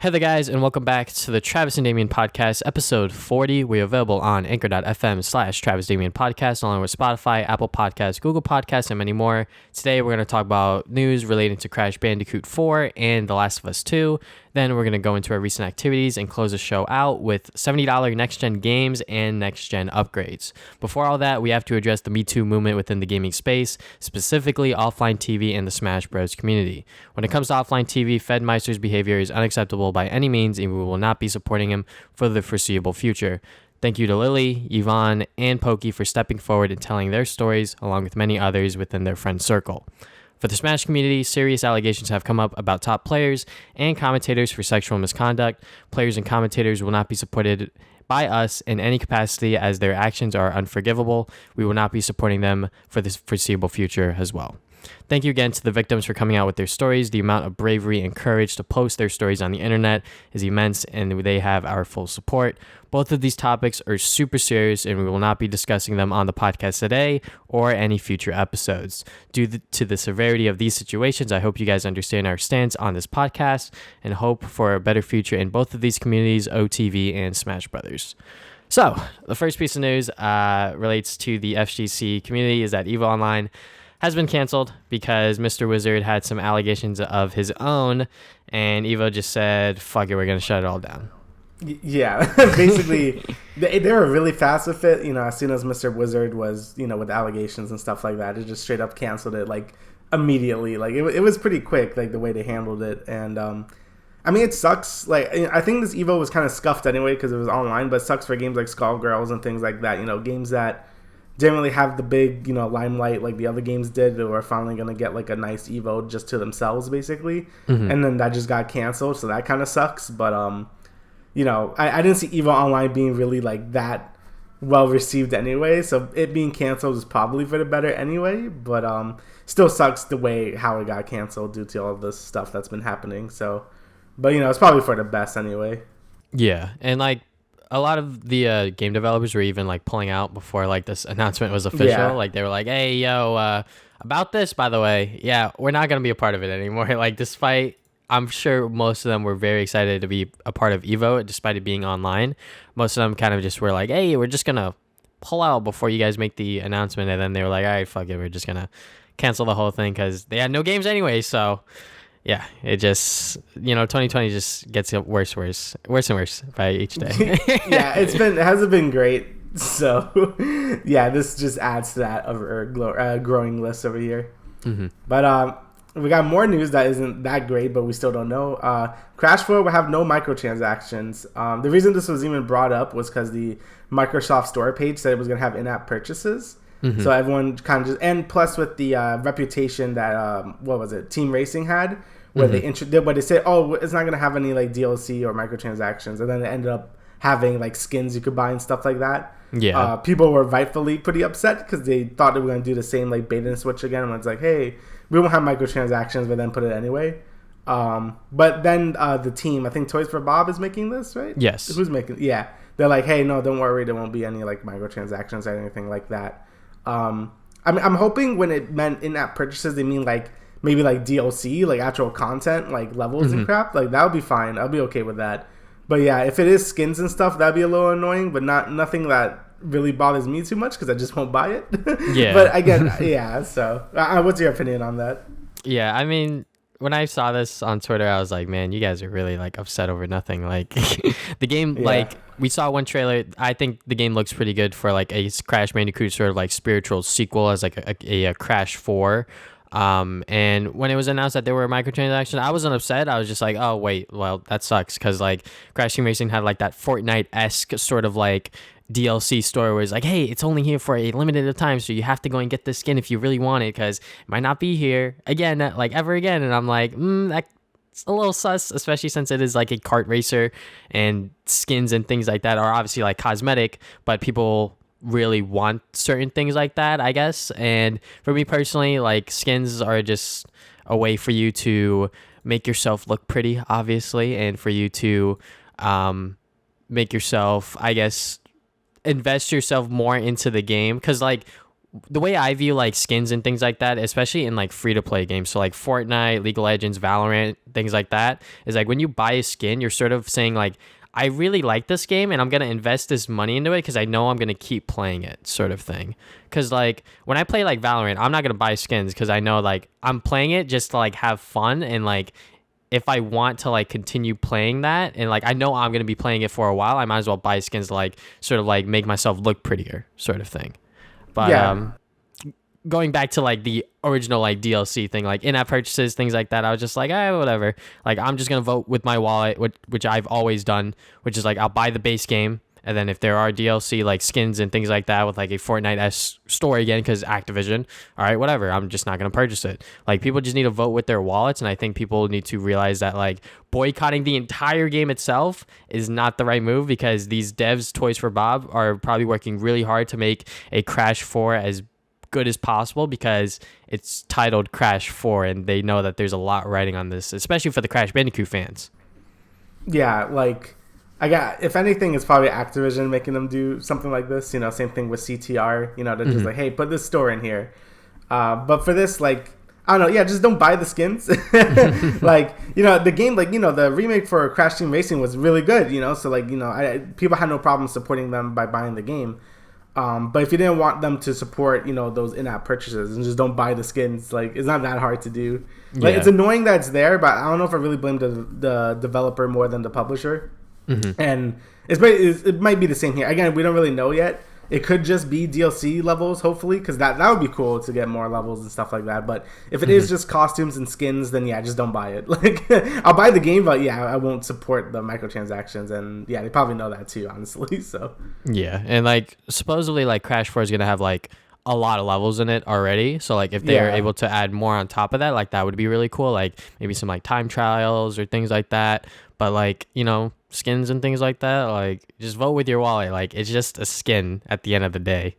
Hey there, guys, and welcome back to the Travis and Damian Podcast, episode 40. We're available on anchor.fm/Travis Damian Podcast, along with Spotify, Apple Podcasts, Google Podcasts, and many more. Today, we're going to talk about news relating to Crash Bandicoot 4 and The Last of Us 2. Then we're going to go into our recent activities and close the show out with $70 next-gen games and next-gen upgrades. Before all that, we have to address the MeToo movement within the gaming space, specifically OfflineTV and the Smash Bros. Community. When it comes to OfflineTV, Fedmeister's behavior is unacceptable by any means, and we will not be supporting him for the foreseeable future. Thank you to Lily, Yvonne, and Pokey for stepping forward and telling their stories, along with many others within their friend circle. For the Smash community, serious allegations have come up about top players and commentators for sexual misconduct. Players and commentators will not be supported by us in any capacity as their actions are unforgivable. We will not be supporting them for the foreseeable future as well. Thank you again to the victims for coming out with their stories. The amount of bravery and courage to post their stories on the internet is immense, and they have our full support. Both of these topics are super serious, and we will not be discussing them on the podcast today or any future episodes. Due to the severity of these situations, I hope you guys understand our stance on this podcast and hope for a better future in both of these communities, OTV and Smash Brothers. So, the first piece of news relates to the FGC community is that EVO Online has been canceled because Mr. Wizard had some allegations of his own, and Evo just said, fuck it, we're going to shut it all down. Yeah, basically, they were really fast with it. You know, as soon as Mr. Wizard was, with allegations and stuff like that, it just straight up canceled it, like, immediately. Like, it was pretty quick, like, the way they handled it. And, I mean, it sucks. Like, I think this Evo was kind of scuffed anyway because it was online, but it sucks for games like Skullgirls and things like that. Games that didn't really have the big, limelight like the other games did. They were finally going to get like a nice Evo just to themselves, basically. Mm-hmm. And then that just got canceled, so that kind of sucks. But, I didn't see Evo Online being really like that well received anyway, so it being canceled is probably for the better anyway. But still sucks the way how it got canceled due to all this stuff that's been happening. So, but it's probably for the best anyway. Yeah, and like, a lot of the game developers were even like pulling out before like this announcement was official. Yeah. Like they were like, "Hey, yo, about this, by the way, yeah, we're not gonna be a part of it anymore." Like, despite, I'm sure most of them were very excited to be a part of Evo, despite it being online. Most of them kind of just were like, "Hey, we're just gonna pull out before you guys make the announcement," and then they were like, "All right, fuck it, we're just gonna cancel the whole thing," because they had no games anyway. So. Yeah, it just, 2020 just gets worse and worse by each day. Yeah, it hasn't been great. So, yeah, this just adds to that of our growing list over here. Mm-hmm. But we got more news that isn't that great, but we still don't know. Crash 4 will have no microtransactions. The reason this was even brought up was because the Microsoft Store page said it was going to have in-app purchases. Mm-hmm. So everyone kind of just, and plus with the reputation that Team Racing had, where mm-hmm. they said, oh, it's not gonna have any like DLC or microtransactions, and then it ended up having like skins you could buy and stuff like that. Yeah, people were rightfully pretty upset because they thought they were gonna do the same like bait and switch again, when it's like, hey, we won't have microtransactions, but then put it anyway. But then the team, I think Toys for Bob is making this, right? Yes. Who's making? Yeah, they're like, hey, no, don't worry, there won't be any like microtransactions or anything like that. I'm hoping when it meant in-app purchases, they mean like maybe like DLC, like actual content, like levels mm-hmm. and crap. Like that would be fine. I'll be okay with that. But yeah, if it is skins and stuff, that'd be a little annoying. But nothing that really bothers me too much because I just won't buy it. Yeah. But again, yeah. So, what's your opinion on that? Yeah, I mean, when I saw this on Twitter, I was like, man, you guys are really like upset over nothing. Like the game, yeah. Like we saw one trailer. I think the game looks pretty good for like a Crash Bandicoot sort of like spiritual sequel as like a Crash 4. And when it was announced that there were microtransactions, I wasn't upset. I was just like, oh wait, well that sucks, because like Crash Team Racing had like that Fortnite-esque sort of like DLC store where it's like, hey, it's only here for a limited time, so you have to go and get this skin if you really want it, because it might not be here again, like ever again. And I'm like, that's a little sus, especially since it is like a kart racer and skins and things like that are obviously like cosmetic, but people really want certain things like that, I guess. And for me personally, like skins are just a way for you to make yourself look pretty, obviously, and for you to make yourself, I guess, invest yourself more into the game. Because like the way I view like skins and things like that, especially in like free to play games, so like Fortnite, League of Legends, Valorant, things like that, is like when you buy a skin, you're sort of saying like, I really like this game and I'm going to invest this money into it because I know I'm going to keep playing it, sort of thing. Because like when I play like Valorant, I'm not going to buy skins because I know like I'm playing it just to like have fun, and like if I want to like continue playing that and like I know I'm going to be playing it for a while, I might as well buy skins to like sort of like make myself look prettier, sort of thing. But Yeah. Going back to like the original like DLC thing, like in-app purchases, things like that, I was just like, whatever. Like I'm just gonna vote with my wallet, which I've always done, which is like I'll buy the base game, and then if there are DLC like skins and things like that with like a Fortnite-esque story again, because Activision, all right, whatever, I'm just not gonna purchase it. Like people just need to vote with their wallets, and I think people need to realize that like boycotting the entire game itself is not the right move, because these devs, Toys for Bob, are probably working really hard to make a Crash 4 as good as possible because it's titled Crash 4 and they know that there's a lot riding on this, especially for the Crash Bandicoot fans. Yeah, like if anything, it's probably Activision making them do something like this. You know, same thing with CTR. You know, they're just like, hey, put this store in here. But for this, like, I don't know, yeah, just don't buy the skins. Like, you know, the game, like, you know, the remake for Crash Team Racing was really good. You know, so like, you know, people had no problem supporting them by buying the game. But if you didn't want them to support, you know, those in-app purchases, and just don't buy the skins, like it's not that hard to do. Like It's annoying that it's there, but I don't know if I really blame the developer more than the publisher. And it might be the same here. Again, we don't really know yet. It could just be DLC levels, hopefully, because that would be cool to get more levels and stuff like that. But if it is just costumes and skins, then yeah, just don't buy it. Like I'll buy the game, but yeah, I won't support the microtransactions, and yeah, they probably know that too, honestly. So yeah, and like supposedly like Crash 4 is gonna have like a lot of levels in it already. So like if they are able to add more on top of that, like that would be really cool. Like maybe some like time trials or things like that. But like, you know, skins and things like that, like just vote with your wallet. Like it's just a skin at the end of the day.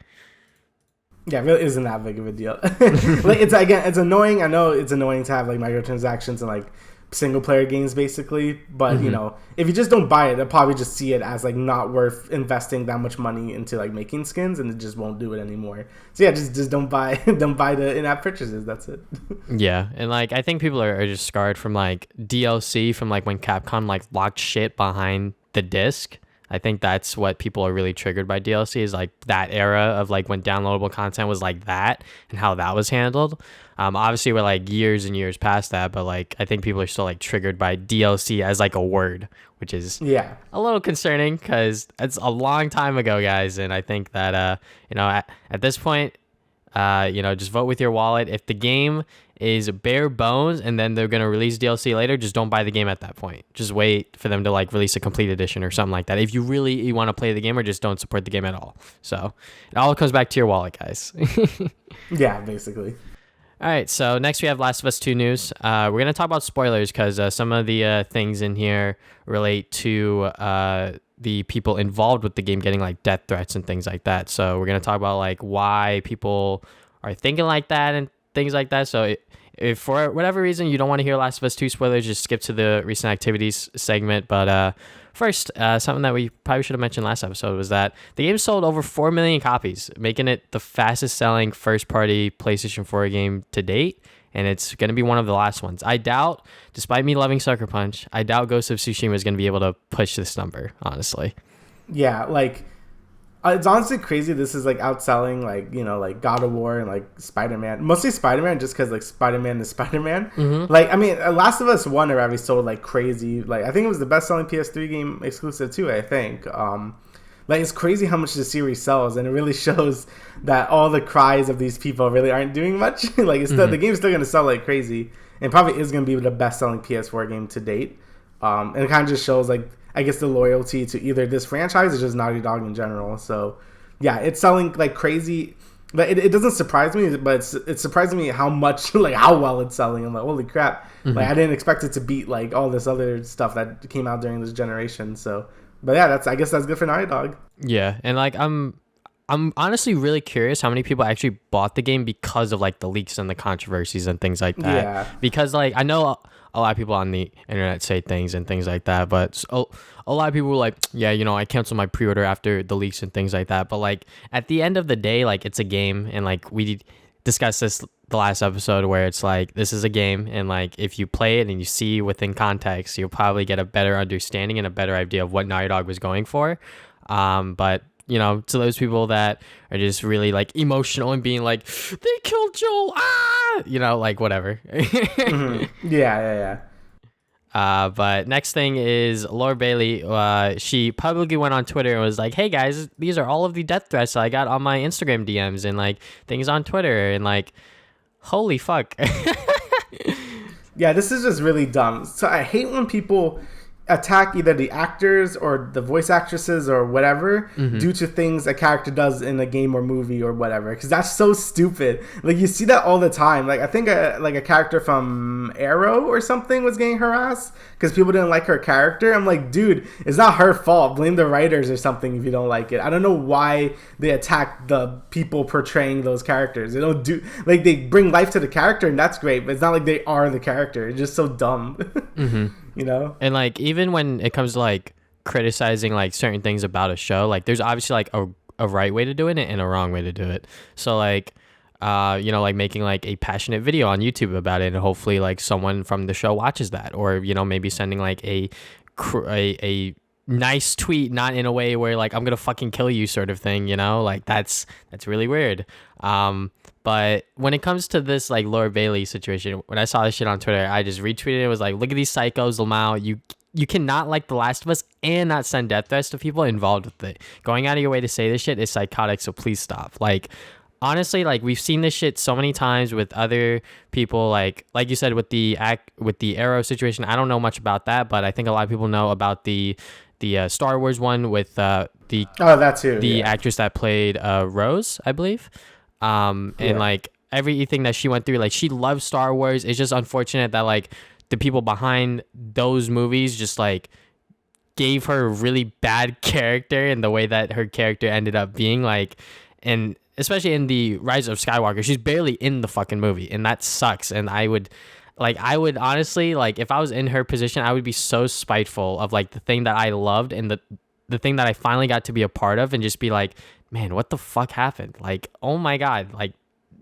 Yeah, it really isn't that big of a deal. Like it's annoying. I know it's annoying to have like microtransactions and like single player games basically, but you know, if you just don't buy it, they'll probably just see it as like not worth investing that much money into like making skins, and it just won't do it anymore. So yeah, just don't buy the in-app purchases. That's it. Yeah, and like I think people are just scarred from like DLC from like when Capcom like locked shit behind the disc. I think that's what people are really triggered by DLC, is like that era of like when downloadable content was like that and how that was handled. Obviously we're like years and years past that, but like I think people are still like triggered by DLC as like a word, which is a little concerning because it's a long time ago, guys. And I think that you know, at this point, you know, just vote with your wallet. If the game is bare bones and then they're going to release DLC later, just don't buy the game at that point. Just wait for them to like release a complete edition or something like that. If you really want to play the game, or just don't support the game at all. So it all comes back to your wallet, guys. Yeah, basically. All right, so next we have Last of Us 2 news. We're going to talk about spoilers because some of the things in here relate to the people involved with the game getting like death threats and things like that. So we're going to talk about like why people are thinking like that and things like that. So if for whatever reason you don't want to hear Last of Us 2 spoilers, just skip to the recent activities segment. But first, something that we probably should have mentioned last episode was that the game sold over 4 million copies, making it the fastest selling first party PlayStation 4 game to date. And it's going to be one of the last ones. I doubt, despite me loving Sucker Punch, I doubt Ghost of Tsushima is going to be able to push this number, honestly. Yeah, like it's honestly crazy. This is like outselling like, you know, like God of War and like Spider-Man, mostly Spider-Man, just because like Spider-Man is Spider-Man. Like I mean, Last of Us 1 already sold like crazy. Like I think it was the best-selling PS3 game exclusive too, I think. Like it's crazy how much the series sells, and it really shows that all the cries of these people really aren't doing much. Like it's still, the game's still gonna sell like crazy, and probably is gonna be the best-selling PS4 game to date. And it kind of just shows like, I guess, the loyalty to either this franchise or just Naughty Dog in general. So yeah, it's selling like crazy. But it doesn't surprise me, but it's surprising me how much, like how well it's selling. I'm like, holy crap. Like I didn't expect it to beat like all this other stuff that came out during this generation. So, but yeah, I guess that's good for Naughty Dog. Yeah, and like I'm I'm honestly really curious how many people actually bought the game because of like the leaks and the controversies and things like that. Yeah. Because like I know a lot of people on the internet say things and things like that, but a lot of people were like, yeah, you know, I canceled my pre-order after the leaks and things like that. But like at the end of the day, like it's a game, and like we discussed this the last episode where it's like this is a game, and like if you play it and you see within context, you'll probably get a better understanding and a better idea of what Naughty Dog was going for. But you know, to those people that are just really like emotional and being like, they killed Joel, you know, like whatever. Mm-hmm. Yeah. But next thing is Laura Bailey. She publicly went on Twitter and was like, hey guys, these are all of the death threats I got on my Instagram DMs and like things on Twitter, and like, holy fuck. Yeah, this is just really dumb. So I hate when people attack either the actors or the voice actresses or whatever due to things a character does in a game or movie or whatever, because that's so stupid. Like you see that all the time. Like I think a character from Arrow or something was getting harassed because people didn't like her character. I'm like, dude, it's not her fault. Blame the writers or something if you don't like it. I don't know why they attack the people portraying those characters. They don't do, like, they bring life to the character and that's great, but it's not like they are the character. It's just so dumb. You know? And like even when it comes to like criticizing like certain things about a show, like there's obviously like a right way to do it and a wrong way to do it. So like you know, like making like a passionate video on YouTube about it, and hopefully like someone from the show watches that, or you know, maybe sending like a nice tweet, not in a way where like I'm gonna fucking kill you sort of thing, you know, like that's really weird. But when it comes to this like Laura Bailey situation, when I saw this shit on Twitter, I just retweeted it. It was like, look at these psychos, Lamau. You cannot like The Last of Us and not send death threats to people involved with it. Going out of your way to say this shit is psychotic, so please stop. Like, honestly, like we've seen this shit so many times with other people, like you said with the Arrow situation. I don't know much about that, but I think a lot of people know about the Star Wars one with that too, the actress that played Rose, I believe. And like everything that she went through, like she loves Star Wars. It's just unfortunate that like the people behind those movies just like gave her a really bad character, and the way that her character ended up being, like, and especially in the Rise of Skywalker, she's barely in the fucking movie, and that sucks. And I would honestly, like, if I was in her position, I would be so spiteful of like the thing that I loved and the thing that I finally got to be a part of, and just be like, man, what the fuck happened? Like, oh my God, like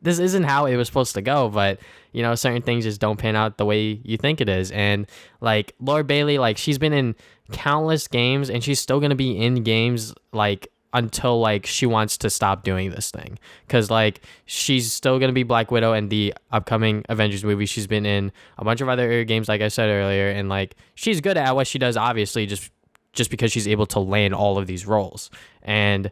this isn't how it was supposed to go. But you know, certain things just don't pan out the way you think it is. And like Laura Bailey, like she's been in countless games, and she's still gonna be in games like until like she wants to stop doing this thing, because like she's still gonna be Black Widow in the upcoming Avengers movie. She's been in a bunch of other games, like I said earlier, and like she's good at what she does, obviously, just because she's able to land all of these roles. And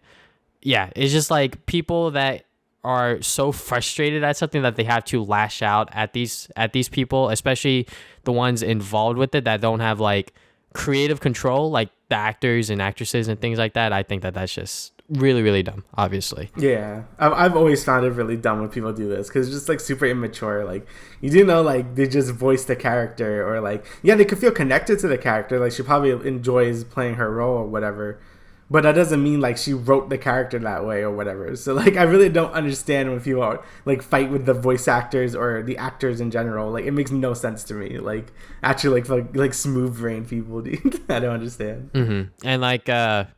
yeah, it's just like people that are so frustrated at something that they have to lash out at these people, especially the ones involved with it that don't have like creative control, like the actors and actresses and things like that. I think that that's just really, really dumb, obviously. Yeah, I've always found it really dumb when people do this, because it's just like super immature. Like, you do know, like, they just voice the character, or like, yeah, they could feel connected to the character, like she probably enjoys playing her role or whatever, but that doesn't mean like she wrote the character that way or whatever. So like I really don't understand when people are, like, fight with the voice actors or the actors in general. Like, it makes no sense to me. Like, actually, like smooth brain people, dude. I don't understand. And like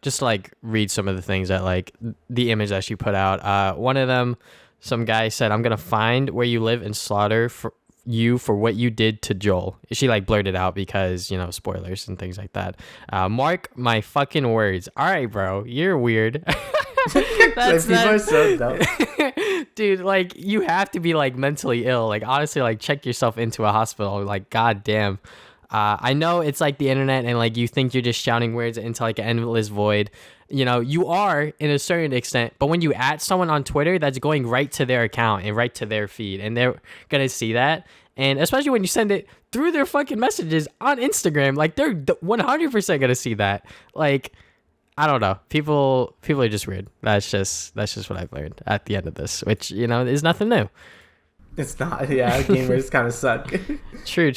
just like read some of the things that, like, the image that she put out. One of them, some guy said, "I'm gonna find where you live and slaughter you for what you did to Joel." She like blurted out because, you know, spoilers and things like that. Mark my fucking words. All right, bro, you're weird. People are so dumb. Dude, like, you have to be like mentally ill. Like, honestly, like, check yourself into a hospital. Like, goddamn. I know it's like the internet, and like you think you're just shouting words into like an endless void. You know, you are in a certain extent, but when you add someone on Twitter, that's going right to their account and right to their feed, and they're gonna see that. And especially when you send it through their fucking messages on Instagram, like, they're 100% gonna see that. Like, I don't know. People are just weird. That's just what I've learned at the end of this, which, you know, is nothing new. It's not. Yeah, gamers kind of suck. True.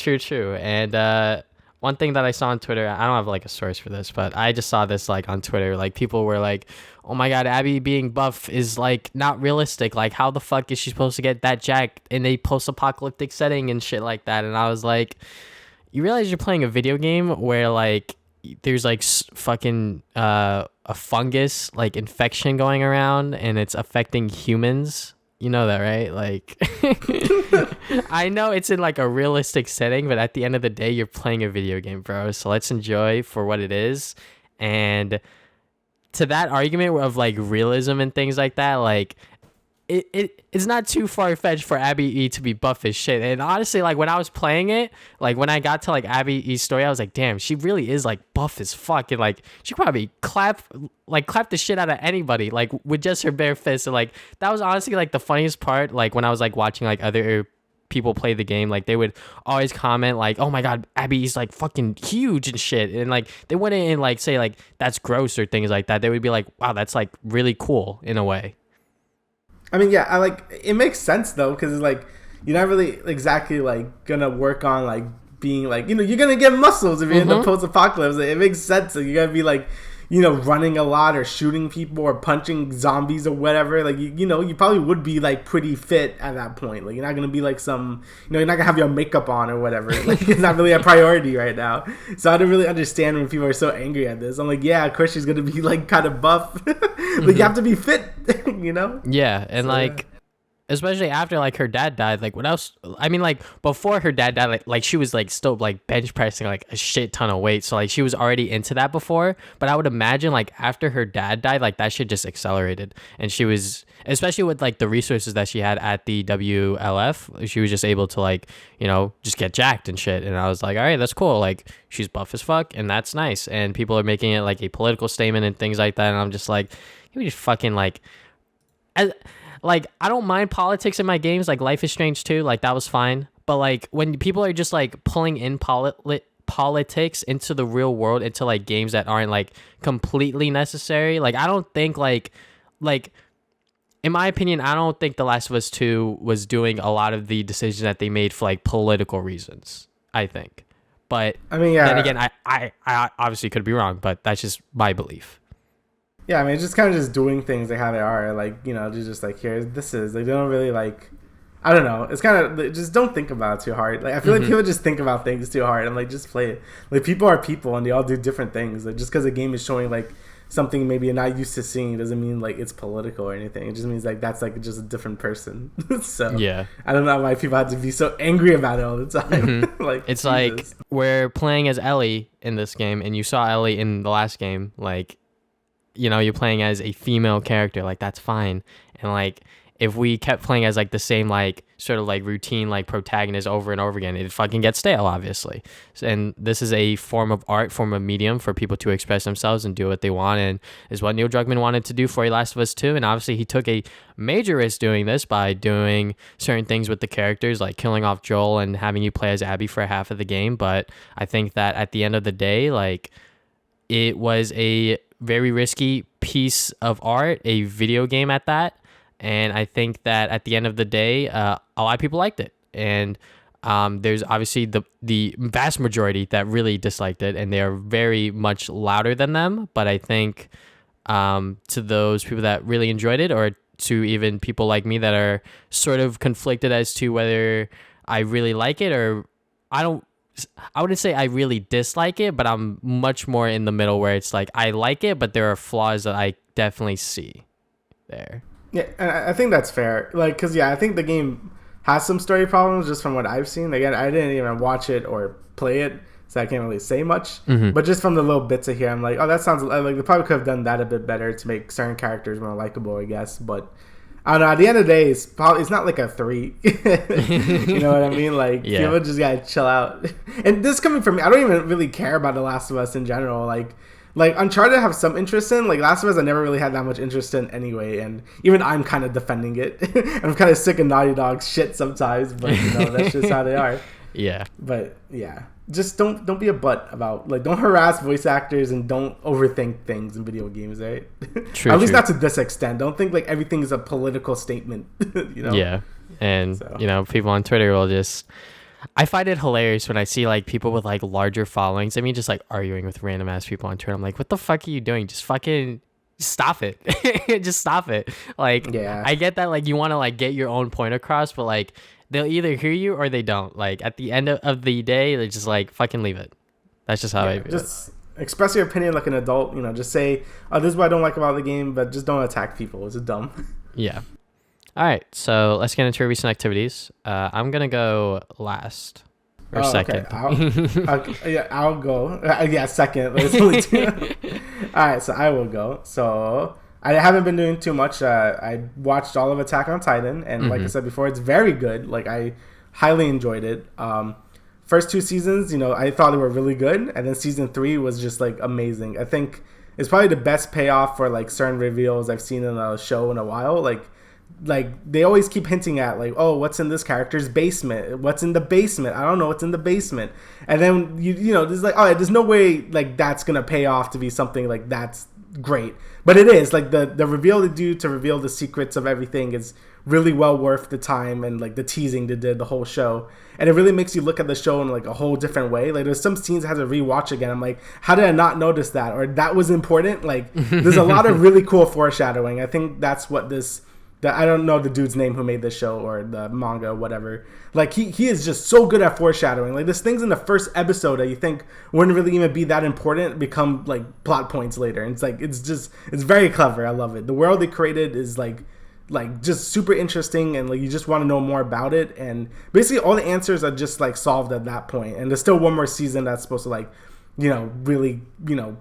And one thing that I saw on Twitter, I don't have like a source for this, but I just saw this like on Twitter. Like people were like, "Oh my God, Abby being buff is like not realistic. Like how the fuck is she supposed to get that jacked in a post-apocalyptic setting and shit like that?" And I was like, "You realize you're playing a video game where like there's like fucking a fungus like infection going around and it's affecting humans." You know that, right? Like, I know it's in like a realistic setting, but at the end of the day, you're playing a video game, bro. So let's enjoy for what it is. And to that argument of like realism and things like that, like it's not too far-fetched for Abby E to be buff as shit. And honestly, like when I was playing it, like when I got to like Abby E's story, I was like, damn, she really is like buff as fuck. And like she probably clap the shit out of anybody like with just her bare fist. And like that was honestly like the funniest part. Like when I was like watching like other people play the game, like they would always comment like, "Oh my God, Abby's like fucking huge and shit," and like they wouldn't and like say like that's gross or things like that. They would be like, "Wow, that's like really cool in a way." I mean, yeah, I like it makes sense though, because it's like you're not really exactly like gonna work on like being like, you know, you're gonna get muscles if you're in the post-apocalypse. Like, it makes sense. Like, you gotta be like, you know, running a lot or shooting people or punching zombies or whatever. Like, you know, you probably would be like pretty fit at that point. Like, you're not gonna be like some, you know, you're not gonna have your makeup on or whatever. Like, it's not really a priority right now. So I don't really understand when people are so angry at this. I'm like, yeah, of course she's gonna be like kind of buff. Like, you have to be fit, you know? Yeah, and so, like, especially after like her dad died, like what else? I mean, like before her dad died, like she was like still like bench pressing like a shit ton of weight, so like she was already into that before. But I would imagine like after her dad died, like that shit just accelerated, and she was, especially with like the resources that she had at the WLF, she was just able to like, you know, just get jacked and shit. And I was like, all right, that's cool. Like she's buff as fuck, and that's nice. And people are making it like a political statement and things like that, and I'm just like, you just fucking like. Like, I don't mind politics in my games, like Life is Strange 2, like that was fine. But like when people are just like pulling in politics into the real world, into like games that aren't like completely necessary, like I don't think like in my opinion, I don't think The Last of Us 2 was doing a lot of the decisions that they made for like political reasons, I think. But I mean, yeah. Then again, I obviously could be wrong, but that's just my belief. Yeah, I mean, it's just kind of just doing things like how they are, like, you know, just like, here, this is, like, they don't really, like, I don't know, it's kind of, just don't think about it too hard. Like, I feel like people just think about things too hard. I'm like, just play it. Like, people are people, and they all do different things. Like, just because a game is showing, like, something maybe you're not used to seeing doesn't mean, like, it's political or anything. It just means, like, that's, like, just a different person. So, yeah, I don't know why people have to be so angry about it all the time. Like, it's Jesus. Like, we're playing as Ellie in this game, and you saw Ellie in the last game, like, you know, you're playing as a female character, like that's fine. And like if we kept playing as like the same like sort of like routine like protagonist over and over again, it fucking gets stale, obviously. And this is a form of art, form of medium for people to express themselves and do what they want, and is what Neil Druckmann wanted to do for Last of Us 2. And obviously he took a major risk doing this by doing certain things with the characters, like killing off Joel and having you play as Abby for half of the game. But I think that at the end of the day, like it was a very risky piece of art, a video game at that, and I think that at the end of the day, a lot of people liked it, and there's obviously the vast majority that really disliked it, and they are very much louder than them. But I think to those people that really enjoyed it, or to even people like me that are sort of conflicted as to whether I really like it or I wouldn't say I really dislike it, but I'm much more in the middle where it's like I like it, but there are flaws that I definitely see there. Yeah, and I think that's fair. Like, because, yeah, I think the game has some story problems just from what I've seen. Again, I didn't even watch it or play it, so I can't really say much. But just from the little bits of here, I'm like, oh, that sounds like they probably could have done that a bit better to make certain characters more likable, I guess. But I don't know. At the end of the day, it's not like a 3. You know what I mean? Like, people just gotta chill out. And this coming from me, I don't even really care about The Last of Us in general. Like Uncharted I have some interest in. Like, Last of Us I never really had that much interest in anyway. And even I'm kind of defending it. I'm kind of sick of Naughty Dog's shit sometimes, but you know, that's just how they are. Yeah. But yeah, just don't be a butt about, like, don't harass voice actors and don't overthink things in video games, right? True. At least not to this extent. Don't think like everything is a political statement. You know? Yeah. And you know, people on Twitter will just I find it hilarious when I see like people with like larger followings. I mean, just like arguing with random ass people on Twitter. I'm like, what the fuck are you doing? Just fucking stop it. Just stop it. Like, Yeah. I get that like you want to like get your own point across, but like they'll either hear you or they don't. Like at the end of the day, they're just like fucking leave it. That's just how I feel. Just express your opinion like an adult. You know, just say, "Oh, this is what I don't like about the game," but just don't attack people. It's dumb. Yeah. All right, so let's get into recent activities. I'm gonna go last or second. Okay. I'll go. Yeah, second. There's only two. All right, so I will go. So I haven't been doing too much. I watched all of Attack on Titan, and like I said before, it's very good. Like I highly enjoyed it. First two seasons, you know, I thought they were really good, and then season 3 was just like amazing. I think it's probably the best payoff for like certain reveals I've seen in a show in a while. Like they always keep hinting at like, oh, what's in this character's basement? What's in the basement? I don't know what's in the basement. And then you know, there's like, oh, there's no way like that's gonna pay off to be something like that's great. But it is like the reveal they do to reveal the secrets of everything is really well worth the time, and like the teasing they did the whole show, and it really makes you look at the show in like a whole different way. Like there's some scenes I had to rewatch again. I'm like, how did I not notice that, or that was important? Like there's a lot of really cool foreshadowing. I think that's what I don't know the dude's name who made this show or the manga or whatever. Like he is just so good at foreshadowing. Like there's things in the first episode that you think wouldn't really even be that important become like plot points later. And it's like it's very clever. I love it. The world they created is like just super interesting, and like you just want to know more about it. And basically all the answers are just like solved at that point. And there's still one more season that's supposed to like, you know, really, you know,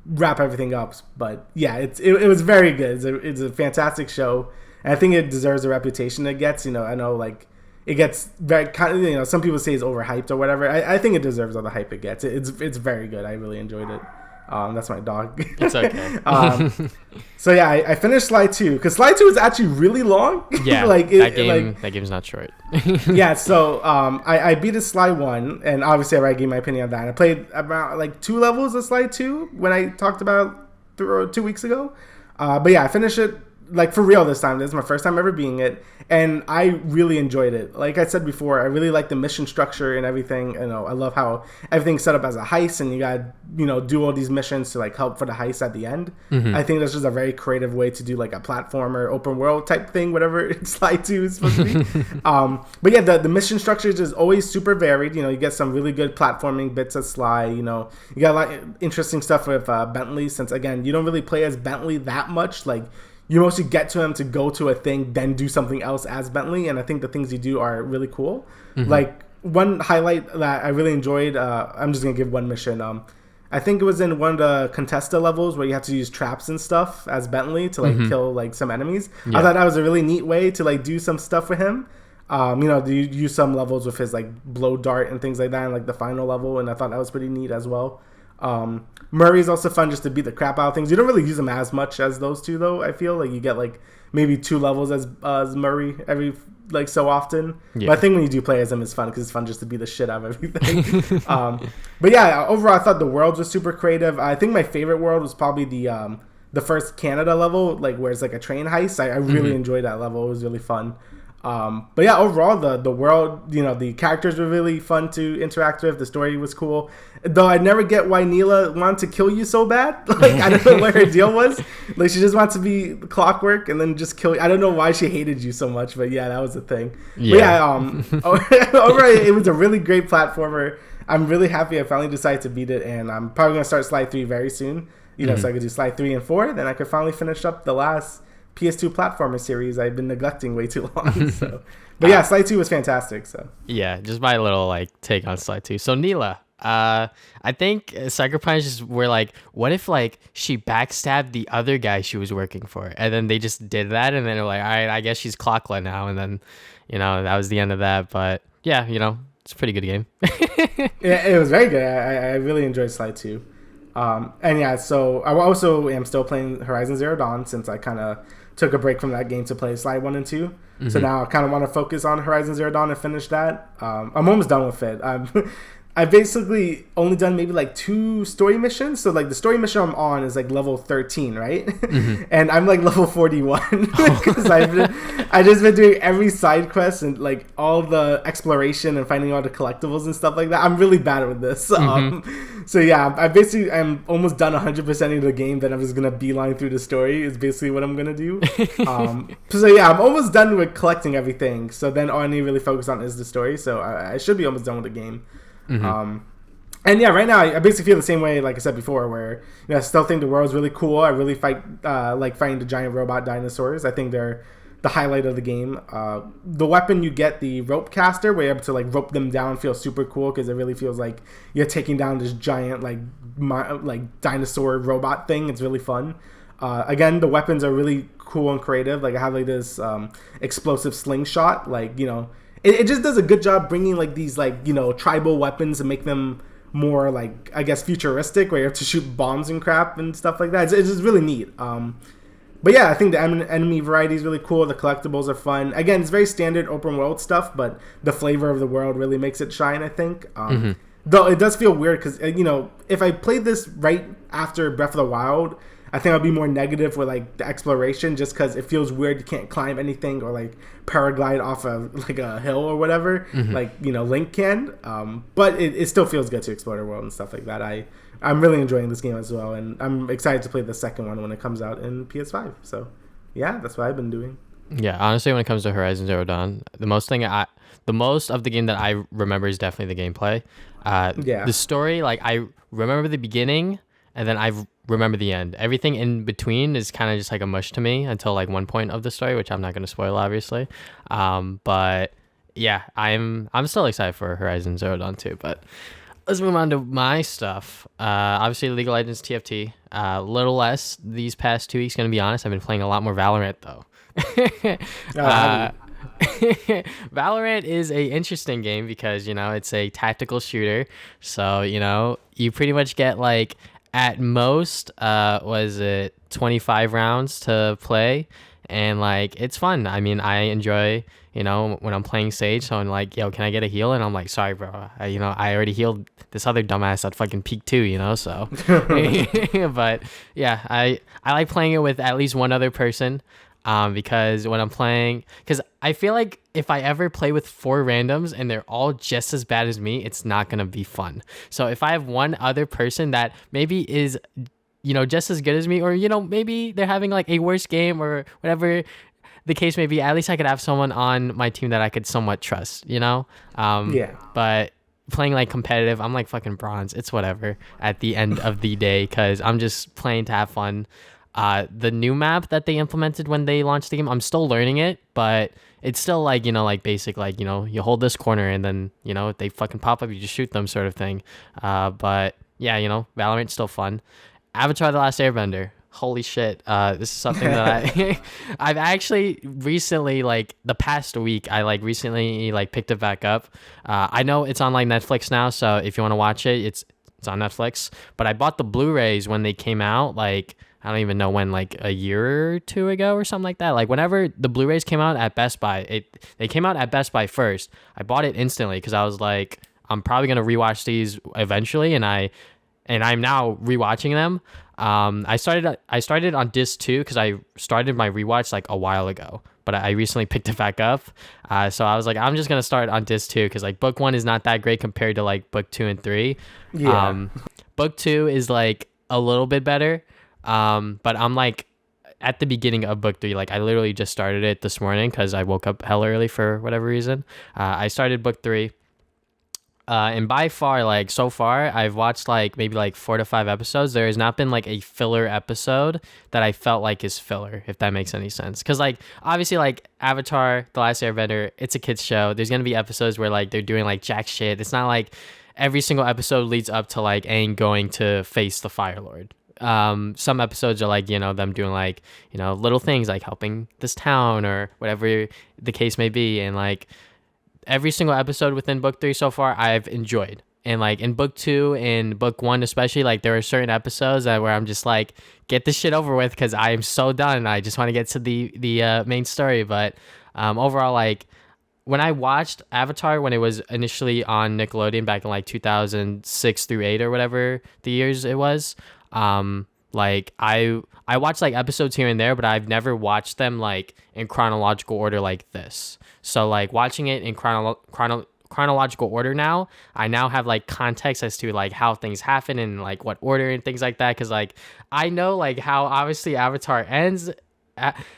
wrap everything up. But yeah, it was very good. It's a fantastic show. And I think it deserves the reputation it gets. You know, I know like it gets very kind of, you know, some people say it's overhyped or whatever. I think it deserves all the hype it gets. It's very good. I really enjoyed it. That's my dog. It's okay. So yeah, I finished Sly 2 because Sly 2 is actually really long. Yeah, like that game's not short. Yeah, so I beat Sly 1, and obviously I already gave my opinion on that. I played about like 2 levels of Sly 2 when I talked about 2 weeks ago. But yeah, I finished it like for real this time. This is my first time ever being it, and I really enjoyed it. Like I said before, I really like the mission structure and everything. You know, I love how everything's set up as a heist, and you gotta, you know, do all these missions to like help for the heist at the end. I think that's just a very creative way to do like a platformer, open world type thing, whatever Sly 2 is supposed to be. But yeah, the mission structure is just always super varied. You know, you get some really good platforming bits of Sly. You know, you got a lot of interesting stuff with Bentley, since again you don't really play as Bentley that much. Like you mostly get to him to go to a thing, then do something else as Bentley. And I think the things you do are really cool. Like one highlight that I really enjoyed, I'm just going to give one mission. I think it was in one of the Contesta levels where you have to use traps and stuff as Bentley to like kill like some enemies. Yeah. I thought that was a really neat way to like do some stuff with him. You know, you use some levels with his like blow dart and things like that in like the final level. And I thought that was pretty neat as well. Murray's also fun just to beat the crap out of things. You don't really use him as much as those two though. I feel like you get like maybe 2 levels as Murray every like so often. Yeah. But I think when you do play as him, it's fun because it's fun just to beat the shit out of everything. But yeah, overall I thought the world was super creative. I think my favorite world was probably the first Canada level, like where it's like a train heist. I really enjoyed that level. It was really fun. But yeah, overall the world, you know, the characters were really fun to interact with. The story was cool, though I never get why Neela wanted to kill you so bad. Like I don't know what her deal was. Like she just wants to be clockwork and then just kill you. I don't know why she hated you so much, but yeah, that was the thing. Yeah. But yeah, overall it was a really great platformer. I'm really happy I finally decided to beat it, and I'm probably gonna start Sly 3 very soon. You know, so I could do Sly 3 and 4, then I could finally finish up the last PS2 platformer series I've been neglecting way too long. So, but yeah, Sly 2 was fantastic. So yeah, just my little like take on Sly 2. So Neela, I think Sucker Punch is where like, what if like she backstabbed the other guy she was working for, and then they just did that, and then they're like, all right, I guess she's Clockla now, and then you know that was the end of that. But yeah, you know, it's a pretty good game. Yeah, it was very good. I really enjoyed Sly 2. And yeah, so I also am still playing Horizon Zero Dawn since I kind of took a break from that game to play Sly 1 and 2. So now I kind of want to focus on Horizon Zero Dawn and finish that. I'm almost done with it. I've basically only done maybe like 2 story missions. So like the story mission I'm on is like level 13, right? Mm-hmm. And I'm like level 41 because I just been doing every side quest and like all the exploration and finding all the collectibles and stuff like that. I'm really bad with this. Mm-hmm. So yeah, I'm almost done 100% of the game. Then I'm just gonna beeline through the story. Is basically what I'm gonna do. So yeah, I'm almost done with collecting everything. So then all I need to really focus on is the story. So I should be almost done with the game. Mm-hmm. And yeah, right now I basically feel the same way, like I said before, where I still think the world's really cool. I really like fighting the giant robot dinosaurs. I think they're the highlight of the game. The weapon you get, the rope caster, where you're able to like rope them down, feels super cool because it really feels like you're taking down this giant like dinosaur robot thing. It's really fun. Again, the weapons are really cool and creative. Like I have like this explosive slingshot, like It just does a good job bringing like these like tribal weapons and make them more like I guess futuristic, where you have to shoot bombs and crap and stuff like that. It's just really neat. But yeah, I think the enemy variety is really cool. The collectibles are fun. Again, it's very standard open world stuff, but the flavor of the world really makes it shine, I think. Though it does feel weird because if I played this right after Breath of the Wild, I think I'll be more negative with like the exploration, just because it feels weird. You can't climb anything or like paraglide off of like a hill or whatever, like Link can. But it still feels good to explore the world and stuff like that. I'm really enjoying this game as well, and I'm excited to play the second one when it comes out in PS5. So yeah, that's what I've been doing. Yeah, honestly, when it comes to Horizon Zero Dawn, the most of the game that I remember is definitely the gameplay. The story, like I remember the beginning, and then I remember the end. Everything in between is kind of just like a mush to me until like one point of the story, which I'm not going to spoil, obviously. But yeah, I'm still excited for Horizon Zero Dawn 2. But let's move on to my stuff. Obviously, League of Legends TFT. A little less these past 2 weeks. Going to be honest, I've been playing a lot more Valorant though. Valorant is a interesting game because it's a tactical shooter. So you pretty much get like at most 25 rounds to play, and like it's fun. I mean, I enjoy when I'm playing Sage, so I'm like, yo, can I get a heal? And I'm like, sorry bro, I already healed this other dumbass at fucking peak 2, so but yeah, I like playing it with at least one other person. Because when I'm playing, because I feel like if I ever play with 4 randoms and they're all just as bad as me, it's not gonna be fun. So if I have one other person that maybe is, just as good as me, or maybe they're having like a worse game or whatever the case may be, at least I could have someone on my team that I could somewhat trust. Yeah. But playing like competitive, I'm like fucking bronze. It's whatever at the end of the day, because I'm just playing to have fun. The new map that they implemented when they launched the game, I'm still learning it, but it's still like, like basic, like, you hold this corner and then, if they fucking pop up, you just shoot them sort of thing. But yeah, Valorant's still fun. Avatar: The Last Airbender. Holy shit. This is something that I've actually recently, like the past week, I like recently like picked it back up. I know it's on like Netflix now, so if you want to watch it, it's on Netflix, but I bought the Blu-rays when they came out, like I don't even know when, like a year or 2 ago or something like that. Like whenever the Blu-rays came out at Best Buy, they came out at Best Buy first. I bought it instantly because I was like, I'm probably gonna rewatch these eventually, and I'm now rewatching them. I started on disc 2 because I started my rewatch like a while ago, but I recently picked it back up. So I was like, I'm just gonna start on disc 2 because like book 1 is not that great compared to like book 2 and 3. Yeah. Book 2 is like a little bit better. But I'm like at the beginning of book 3, like I literally just started it this morning because I woke up hella early for whatever reason. I started book 3. And by far, like so far, I've watched like maybe like 4 to 5 episodes. There has not been like a filler episode that I felt like is filler, if that makes any sense. Because like obviously like Avatar: The Last Airbender, it's a kids show. There's gonna be episodes where like they're doing like jack shit. It's not like every single episode leads up to like Aang going to face the Fire Lord. Some episodes are like, them doing like, little things like helping this town or whatever the case may be. And like every single episode within book 3 so far, I've enjoyed. And like in book 2 and book 1 especially, like there are certain episodes where I'm just like, get this shit over with because I am so done. I just want to get to the main story. But overall, like when I watched Avatar when it was initially on Nickelodeon back in like 2006 through 8 or whatever the years it was, like I watched like episodes here and there, but I've never watched them like in chronological order like this. So like watching it in chronological order now, I now have like context as to like how things happen and like what order and things like that, because like I know like how obviously Avatar ends,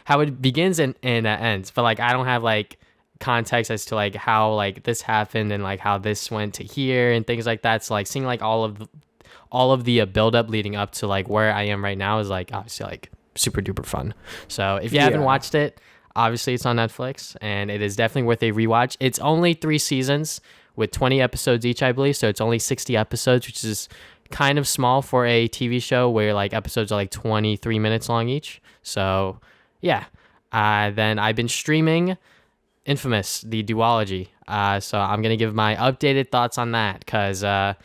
how it begins and ends, but like I don't have like context as to like how like this happened and like how this went to here and things like that. So like seeing like all of the build up leading up to like where I am right now is like obviously like super duper fun. So if you haven't watched it, obviously it's on Netflix and it is definitely worth a rewatch. It's only 3 seasons with 20 episodes each, I believe. So it's only 60 episodes, which is kind of small for a TV show where like episodes are like 23 minutes long each. So yeah. Then I've been streaming Infamous, the duology. So I'm going to give my updated thoughts on that because I'm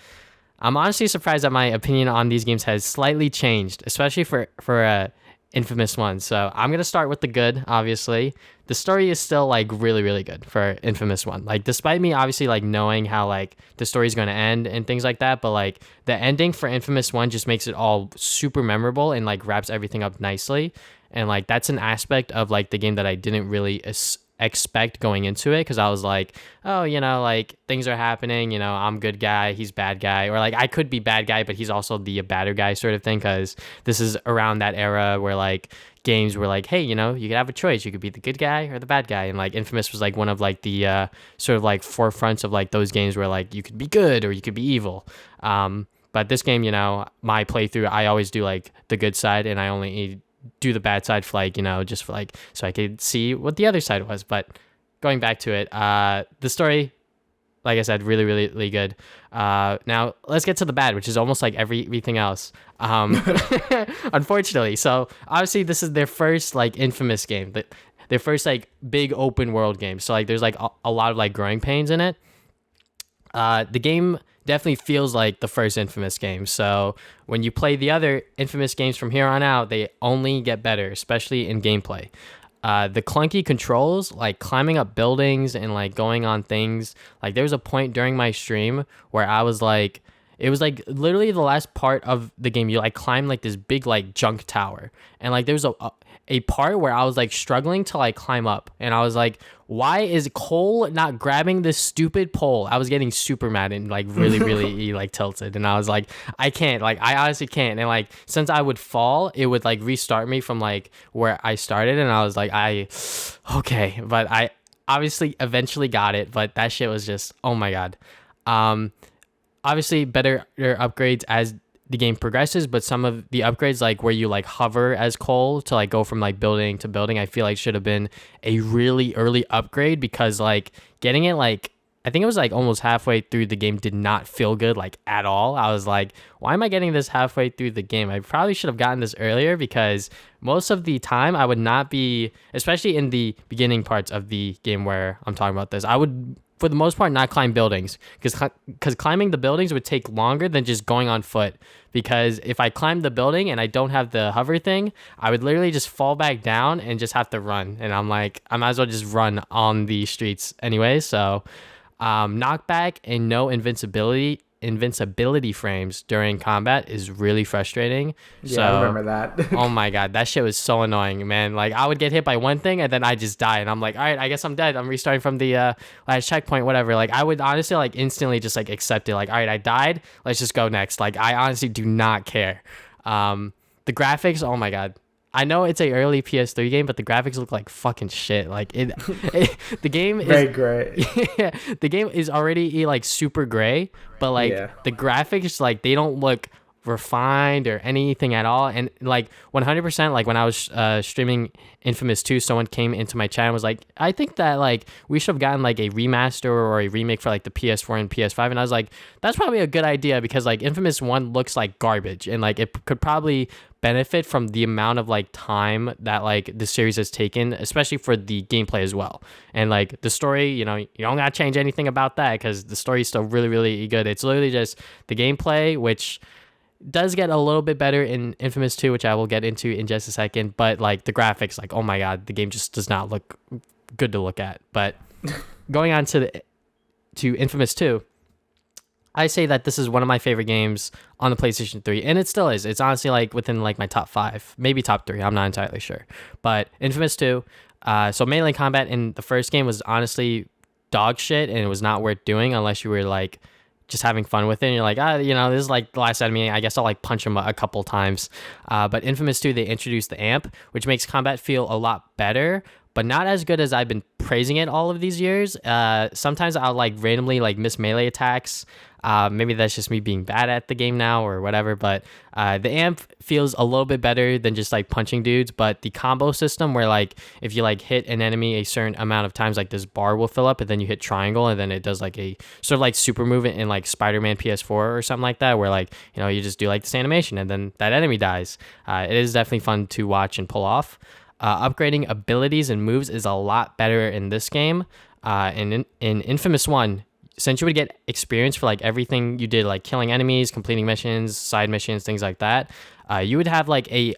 honestly surprised that my opinion on these games has slightly changed, especially for Infamous 1. So I'm going to start with the good, obviously. The story is still like really, really good for Infamous 1. Like despite me obviously like knowing how like the story is going to end and things like that, but like the ending for Infamous 1 just makes it all super memorable and like wraps everything up nicely. And like that's an aspect of like the game that I didn't really expect going into it, because I was like, oh, you know, like things are happening, you know, I'm good guy, he's bad guy, or like I could be bad guy but he's also the badder guy sort of thing, because this is around that era where like games were like, hey, you know, you could have a choice, you could be the good guy or the bad guy, and like Infamous was like one of like the sort of like forefronts of like those games where like you could be good or you could be evil. But this game, you know, my playthrough, I always do like the good side and I only do the bad side for like, you know, just for like so I could see what the other side was. But going back to it, the story, like I said, really, really, really good. Now let's get to the bad, which is almost like everything else. Unfortunately, so obviously this is their first like Infamous game, their first like big open world game. So like there's like a lot of like growing pains in it. The game definitely feels like the first Infamous game. So when you play the other Infamous games from here on out, they only get better, especially in gameplay. The clunky controls, like climbing up buildings and like going on things. Like there was a point during my stream where I was like, it was like literally the last part of the game. You like climb like this big like junk tower, and like there was a part where I was like struggling to like climb up, and I was like, why is Cole not grabbing this stupid pole? I was getting super mad and like really, really like tilted, and I was like, I can't, like I honestly can't. And like since I would fall, it would like restart me from like where I started, and I was like, okay, but I obviously eventually got it, but that shit was just, oh my god. Obviously better upgrades as the game progresses, but some of the upgrades, like where you like hover as Cole to like go from like building to building, I feel like should have been a really early upgrade, because like getting it like, I think it was like almost halfway through the game did not feel good like at all. I was like, why am I getting this halfway through the game? I probably should have gotten this earlier, because most of the time I would not be, especially in the beginning parts of the game where I'm talking about this, I would for the most part not climb buildings, because climbing the buildings would take longer than just going on foot. Because if I climbed the building and I don't have the hover thing, I would literally just fall back down and just have to run, and I'm like, I might as well just run on the streets anyway. So knockback and no invincibility frames during combat is really frustrating. Yeah, so, I remember that. Oh my god, that shit was so annoying, man. Like I would get hit by one thing and then I just die, and I'm like, all right, I guess I'm dead. I'm restarting from the last checkpoint, whatever. Like I would honestly like instantly just like accept it. Like, all right, I died. Let's just go next. Like I honestly do not care. The graphics, oh my god. I know it's a early PS3 game, but the graphics look like fucking shit. Like the game is very gray. Yeah, the game is already like super gray, but like the graphics, like they don't look refined or anything at all. And like 100%, like when I was streaming Infamous 2, someone came into my chat and was like, I think that like we should have gotten like a remaster or a remake for like the PS4 and PS5. And I was like, that's probably a good idea, because like Infamous 1 looks like garbage, and like it could probably benefit from the amount of like time that like the series has taken, especially for the gameplay as well. And like the story, you know, you don't gotta change anything about that, because the story is still really, really good. It's literally just the gameplay, which does get a little bit better in Infamous 2, which I will get into in just a second. But like the graphics, like, oh my god, the game just does not look good to look at. But going on to Infamous 2, I say that this is one of my favorite games on the PlayStation 3, and it still is. It's honestly like within like my top 5, maybe top 3. I'm not entirely sure. But Infamous 2, so melee combat in the first game was honestly dog shit, and it was not worth doing unless you were like just having fun with it. And you're like, this is like the last enemy. I guess I'll like punch him a couple times. But Infamous 2, they introduced the amp, which makes combat feel a lot better, but not as good as I've been praising it all of these years. Sometimes I'll like randomly like miss melee attacks. Maybe that's just me being bad at the game now or whatever, but the amp feels a little bit better than just like punching dudes. But the combo system where like if you like hit an enemy a certain amount of times, like this bar will fill up, and then you hit triangle, and then it does like a sort of like super movement in like Spider-Man PS4 or something like that, where like, you just do like this animation and then that enemy dies. It is definitely fun to watch and pull off. Upgrading abilities and moves is a lot better in this game. In Infamous 1, since you would get experience for like everything you did, like killing enemies, completing missions, side missions, things like that, you would have like a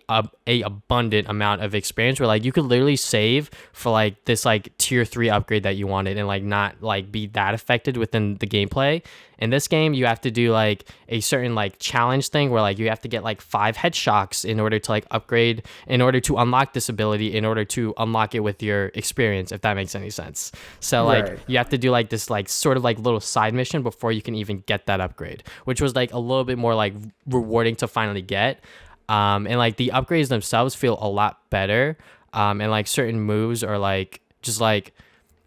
abundant amount of experience where like you could literally save for like this like tier 3 upgrade that you wanted and like not like be that affected within the gameplay. In this game, you have to do like a certain like challenge thing where like you have to get like 5 headshots in order to like upgrade, in order to unlock this ability, in order to unlock it with your experience, if that makes any sense. So like you have to do like this like sort of like little side mission before you can even get that upgrade, which was like a little bit more like rewarding to finally get. And like the upgrades themselves feel a lot better. And like certain moves are like just like,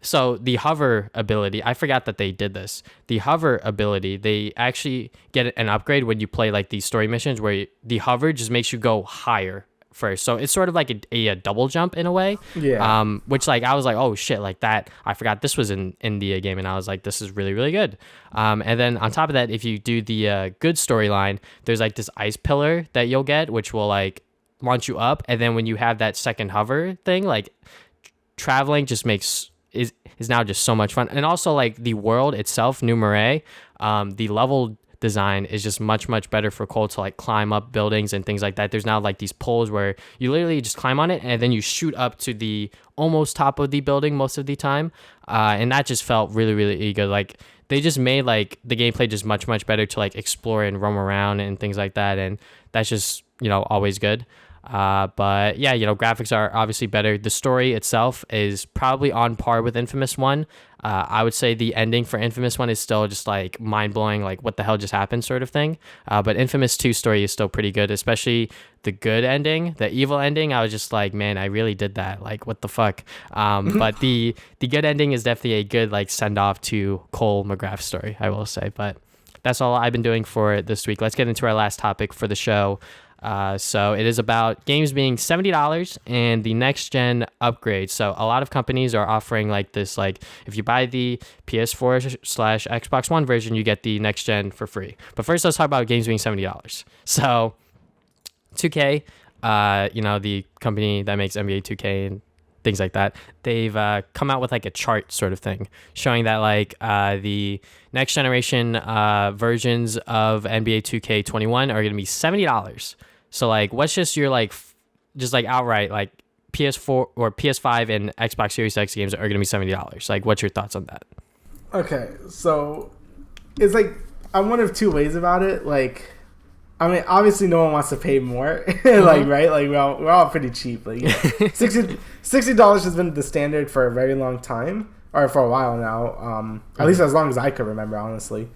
so the hover ability, I forgot that they did this. The hover ability, they actually get an upgrade when you play like these story missions where the hover just makes you go higher first. So it's sort of like a double jump in a way. Yeah. Which like I was like, oh shit, like that. I forgot this was in the game, and I was like, this is really, really good. And then on top of that, if you do the good storyline, there's like this ice pillar that you'll get, which will like launch you up. And then when you have that second hover thing, like traveling just is now just so much fun. And also like the world itself, New Marais, the level design is just much, much better for Cole to like climb up buildings and things like that. There's now like these poles where you literally just climb on it and then you shoot up to the almost top of the building most of the time. And that just felt really, really good. Like they just made like the gameplay just much, much better to like explore and roam around and things like that. And that's just, always good. But yeah, graphics are obviously better. The story itself is probably on par with Infamous 1. I would say the ending for Infamous 1 is still just like mind-blowing, like what the hell just happened sort of thing. But Infamous 2 story is still pretty good, especially the good ending, the evil ending. I was just like, man, I really did that. Like, what the fuck? But the good ending is definitely a good like send-off to Cole McGrath's story, I will say. But that's all I've been doing for this week. Let's get into our last topic for the show. So it is about games being $70 and the next gen upgrade. So a lot of companies are offering like this, like if you buy the PS4/Xbox One version, you get the next gen for free. But first, let's talk about games being $70. So 2K, the company that makes NBA 2K and things like that, they've come out with like a chart sort of thing showing that like the next generation versions of NBA 2K21 are going to be $70. So like what's just your like just like outright like PS4 or PS5 and Xbox Series X games are going to be $70. Like what's your thoughts on that? Okay, so it's like I'm one of two ways about it. Like, I mean, obviously no one wants to pay more, like, right? Like we're all pretty cheap. Like $60 has been the standard for a very long time, or for a while now. At least as long as I could remember, honestly.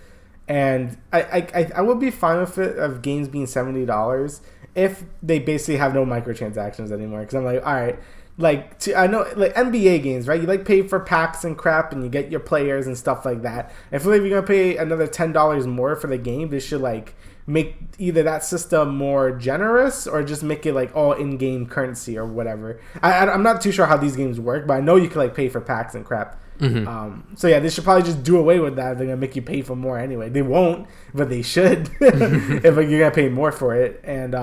And I would be fine with it of games being $70 if they basically have no microtransactions anymore. Because I'm like, all right, like I know like NBA games, right? You like pay for packs and crap, and you get your players and stuff like that. I feel like if you're gonna pay another $10 more for the game, they should like make either that system more generous or just make it like all in-game currency or whatever. I'm not too sure how these games work, but I know you can like pay for packs and crap. So yeah, they should probably just do away with that. They're gonna make you pay for more anyway. They won't, but they should if like, you're gonna pay more for it. And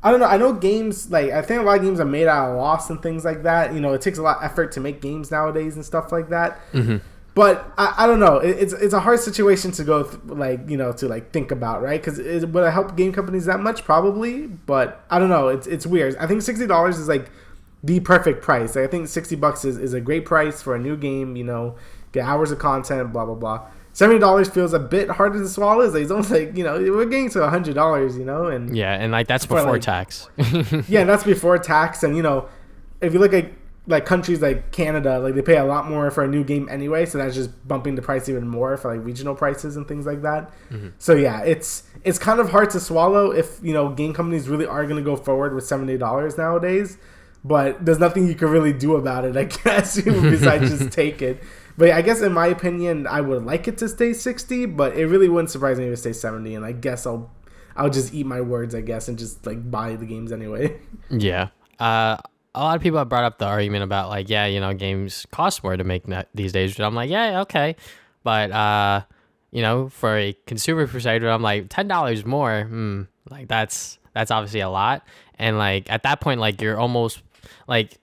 I don't know. I know games, like, I think a lot of games are made out of loss and things like that. It takes a lot of effort to make games nowadays and stuff like that. But I don't know. It's a hard situation to go to like think about, right? Because would it help game companies that much? Probably, but I don't know. It's weird. I think $60 is like the perfect price. Like, I think $60 is a great price for a new game. You know, get hours of content, blah blah blah. $70 feels a bit harder to swallow. It's almost like, you know, we're getting to $100, you know, and yeah, and like that's before tax. Yeah, that's before tax, and you know, if you look at like countries like Canada, like they pay a lot more for a new game anyway, so that's just bumping the price even more for like regional prices and things like that. So yeah, it's kind of hard to swallow if, you know, game companies really are going to go forward with $70 nowadays, but there's nothing you can really do about it, I guess, besides just take it. But yeah, I guess in my opinion, I would like it to stay 60, but it really wouldn't surprise me if it stays 70, and I guess I'll just eat my words, I guess, and just like buy the games anyway. Yeah. A lot of people have brought up the argument about like, yeah, you know, games cost more to make these days. But I'm like, yeah, okay. But, you know, for a consumer perspective, I'm like, $10 more. Like that's obviously a lot. And like at that point, like you're almost like,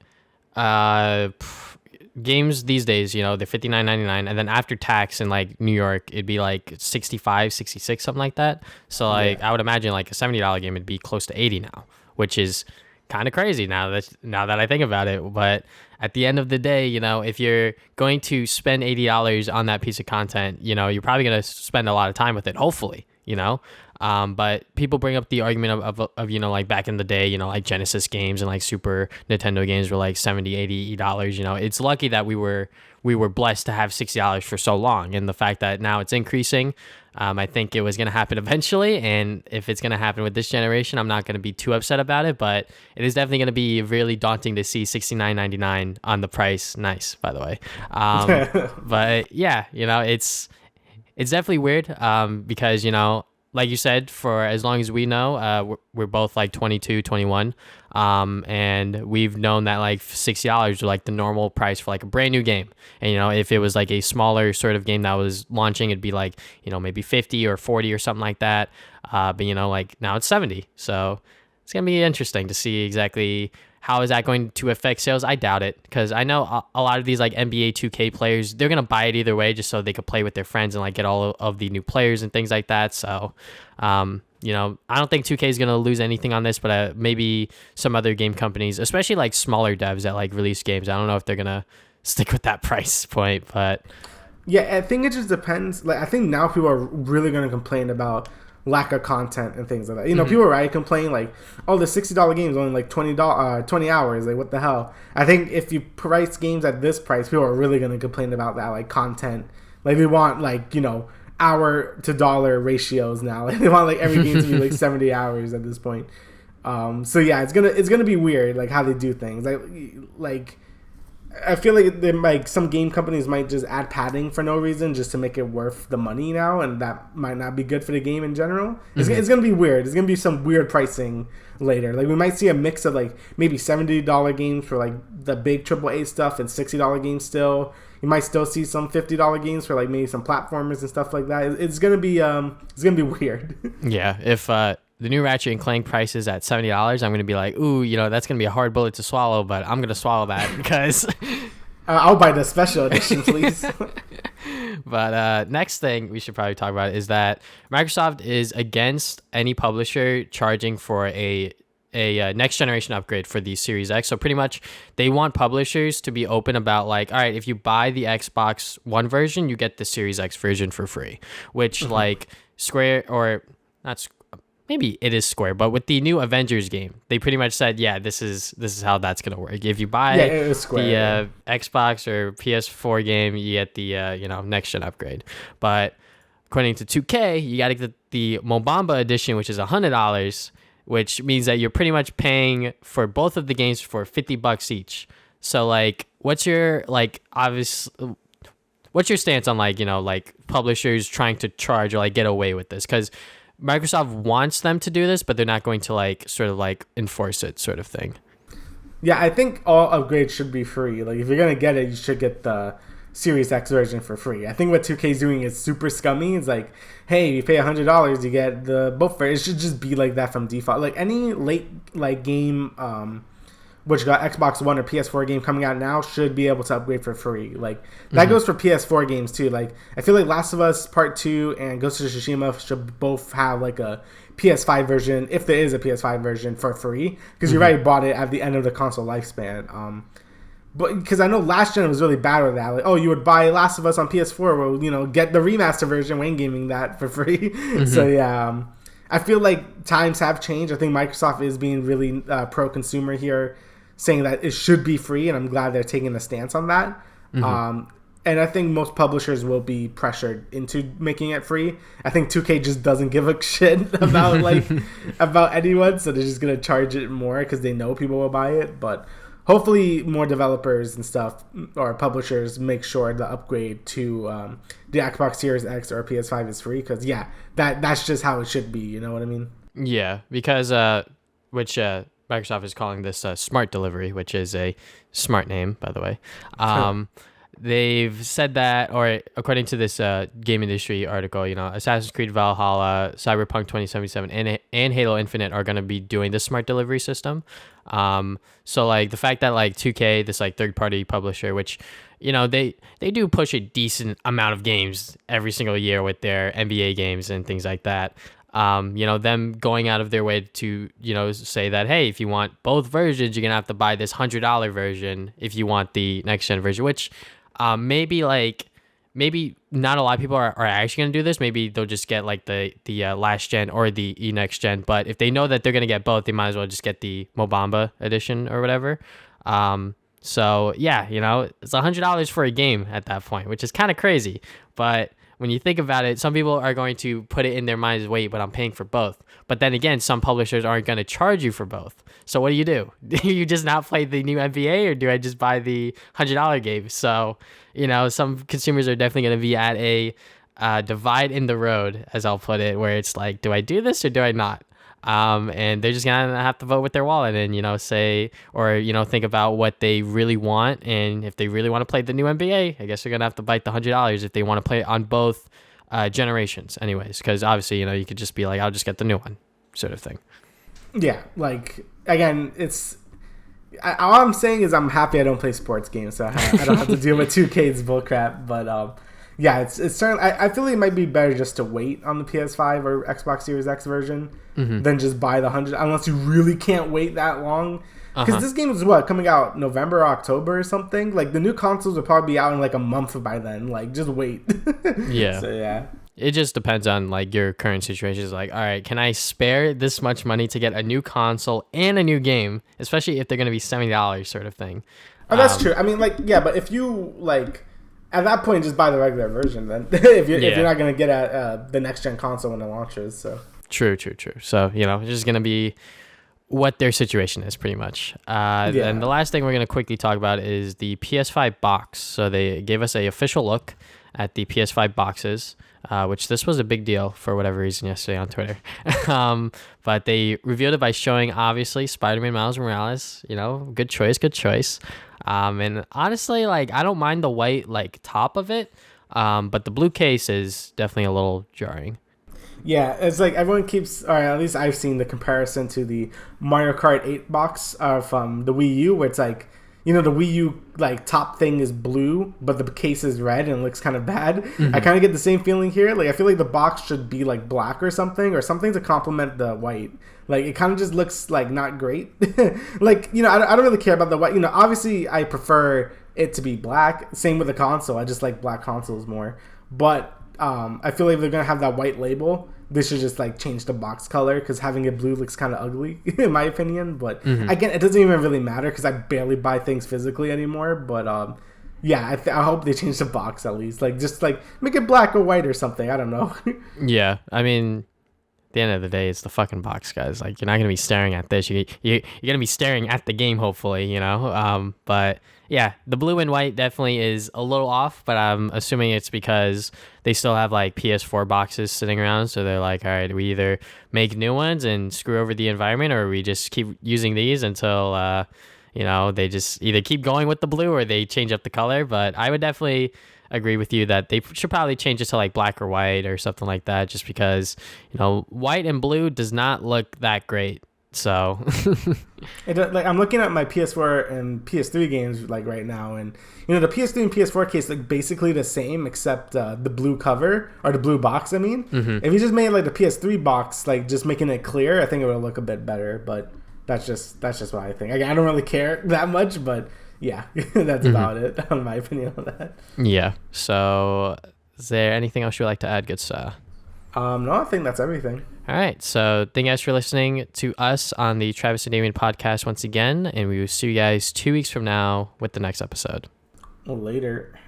games these days, you know, they're $59.99, and then after tax in like New York, it'd be like 65, 66, something like that. So like I would imagine like a $70 game would be close to 80 now, which is kind of crazy now that I think about it. But at the end of the day, you know, if you're going to spend $80 on that piece of content, you know, you're probably going to spend a lot of time with it, hopefully, you know. But people bring up the argument of you know, like back in the day, you know, like Genesis games and like Super Nintendo games were like $70, $80. You know, it's lucky that we were blessed to have $60 for so long, and the fact that now it's increasing. I think it was going to happen eventually, and if it's going to happen with this generation, I'm not going to be too upset about it, but it is definitely going to be really daunting to see $69.99 on the price. Nice, by the way. But yeah, you know, it's definitely weird, because, you know, like you said, for as long as we know, we're both like 22, 21, and we've known that like $60 are like the normal price for like a brand new game. And, you know, if it was like a smaller sort of game that was launching, it'd be like, you know, maybe 50 or 40 or something like that. But, you know, like now it's 70. So it's going to be interesting to see exactly how is that going to affect sales. I doubt it, because I know a lot of these like NBA 2K players, they're going to buy it either way just so they could play with their friends and like get all of the new players and things like that. So, you know, I don't think 2K is going to lose anything on this, but maybe some other game companies, especially like smaller devs that like release games, I don't know if they're going to stick with that price point. But yeah, I think it just depends. Like, I think now people are really going to complain about lack of content and things like that. You know, people already complain like, oh, the $60 game is only like 20 hours. Like, what the hell? I think if you price games at this price, people are really going to complain about that, like, content. Like, they want, like, you know, hour to dollar ratios now. Like, they want, like, every game to be like 70 hours at this point. So yeah, it's gonna be weird, like, how they do things. Like I feel like like some game companies might just add padding for no reason just to make it worth the money now, and that might not be good for the game in general. It's going to be weird. It's going to be some weird pricing later. Like, we might see a mix of like maybe $70 games for like the big AAA stuff and $60 games still. You might still see some $50 games for like maybe some platformers and stuff like that. It's going to be weird. Yeah, if the new Ratchet and Clank price is at $70, I'm going to be like, ooh, you know, that's going to be a hard bullet to swallow, but I'm going to swallow that because I'll buy the special edition, please. But next thing we should probably talk about is that Microsoft is against any publisher charging for a next generation upgrade for the Series X. So pretty much they want publishers to be open about like, all right, if you buy the Xbox One version, you get the Series X version for free, which like Square, or not, maybe it is Square, but with the new Avengers game, they pretty much said, yeah, this is how that's going to work. If you buy the Xbox or PS4 game, you get the you know, next gen upgrade. But according to 2K, you got to get the Mobamba edition, which is $100, which means that you're pretty much paying for both of the games for $50 each. So like, what's your stance on like, you know, like publishers trying to charge or like get away with this? Because Microsoft wants them to do this, but they're not going to like sort of like enforce it, sort of thing. Yeah, I think all upgrades should be free. Like, if you're gonna get it, you should get the Series X version for free. I think what 2K is doing is super scummy. It's like, hey, you pay $100, you get the both. It should just be like that from default. Like, any late like game, which got Xbox One or PS4 game coming out now, should be able to upgrade for free. Like, that goes for PS4 games too. Like, I feel like Last of Us Part 2 and Ghost of Tsushima should both have like a PS5 version, if there is a PS5 version, for free, because you already bought it at the end of the console lifespan. But because I know last gen was really bad with that. Like, oh, you would buy Last of Us on PS4, well, get the remaster version, Wayne Gaming that for free. So yeah, I feel like times have changed. I think Microsoft is being really pro-consumer here, saying that it should be free, and I'm glad they're taking a stance on that. And I think most publishers will be pressured into making it free. I think 2K just doesn't give a shit about about anyone, so they're just gonna charge it more because they know people will buy it. But hopefully, more developers and stuff or publishers make sure the upgrade to the Xbox Series X or PS5 is free, because that's just how it should be. You know what I mean? Yeah, because Microsoft is calling this smart delivery, which is a smart name, by the way. They've said that, or according to this game industry article, Assassin's Creed Valhalla, Cyberpunk 2077, and Halo Infinite are going to be doing this smart delivery system. So like the fact that like 2K, this like third-party publisher, which they do push a decent amount of games every single year with their NBA games and things like that. Them going out of their way to, say that, hey, if you want both versions, you're going to have to buy this $100 version if you want the next gen version, which maybe not a lot of people are actually going to do this. Maybe they'll just get like the last gen or the next gen. But if they know that they're going to get both, they might as well just get the Mobamba edition or whatever. So yeah, it's $100 for a game at that point, which is kind of crazy. But when you think about it, some people are going to put it in their minds, wait, but I'm paying for both. But then again, some publishers aren't going to charge you for both. So what do? Do you just not play the new NBA, or do I just buy the $100 game? So, some consumers are definitely going to be at a divide in the road, as I'll put it, where it's like, do I do this or do I not? And they're just gonna have to vote with their wallet and say, or think about what they really want, and if they really want to play the new NBA, I guess they're gonna have to bite the $100 if they want to play it on both generations, anyways. Because obviously, you could just be like, I'll just get the new one, sort of thing. Yeah, like again, all I'm saying is I'm happy I don't play sports games, so I don't have to deal with 2K's bullcrap. But yeah, it's certainly. I feel like it might be better just to wait on the PS5 or Xbox Series X version than just buy the 100, unless you really can't wait that long. Because this game is coming out November or October or something. Like the new consoles will probably be out in like a month by then. Like just wait. Yeah. So yeah. It just depends on like your current situation. It's like, all right, can I spare this much money to get a new console and a new game, especially if they're going to be $70 sort of thing. Oh, that's true. I mean, like, yeah, but if you like, at that point, just buy the regular version then. if you're not going to get the next gen console when it launches. So true. So it's just going to be what their situation is, pretty much. And the last thing we're going to quickly talk about is the PS5 box. So they gave us a official look at the PS5 boxes, which this was a big deal for whatever reason yesterday on Twitter. But they revealed it by showing, obviously, Spider-Man Miles Morales. Good choice. And honestly, like, I don't mind the white like top of it, but the blue case is definitely a little jarring. Yeah, it's like everyone keeps, or at least I've seen the comparison to the Mario Kart 8 box from the Wii U, where it's like, the Wii U like top thing is blue, but the case is red and it looks kind of bad. I kind of get the same feeling here. Like I feel like the box should be like black or something to complement the white. Like it kind of just looks like not great. Like I don't really care about the white. Obviously I prefer it to be black. Same with the console. I just like black consoles more. But I feel like if they're gonna have that white label, they should just like change the box color, because having it blue looks kind of ugly in my opinion. But again, it doesn't even really matter because I barely buy things physically anymore. But yeah, I hope they change the box at least. Like just like make it black or white or something. I don't know. Yeah, I mean, at the end of the day, it's the fucking box, guys. Like you're not gonna be staring at this. You're gonna be staring at the game, hopefully. But yeah, the blue and white definitely is a little off, but I'm assuming it's because they still have like PS4 boxes sitting around. So they're like, all right, we either make new ones and screw over the environment, or we just keep using these until, they just either keep going with the blue or they change up the color. But I would definitely agree with you that they should probably change it to like black or white or something like that, just because, white and blue does not look that great So Like I'm looking at my PS4 and PS3 games like right now, and the PS3 and PS4 case look basically the same except the blue cover or the blue box. I mean, if you just made like the PS3 box, like just making it clear, I think it would look a bit better. But that's just what I think. I don't really care that much, but yeah, that's about it on my opinion on that. Yeah. So is there anything else you would like to add, good sir? No, I think that's everything. All right. So thank you guys for listening to us on the Travis and Damian podcast once again. And we will see you guys 2 weeks from now with the next episode. Well, later.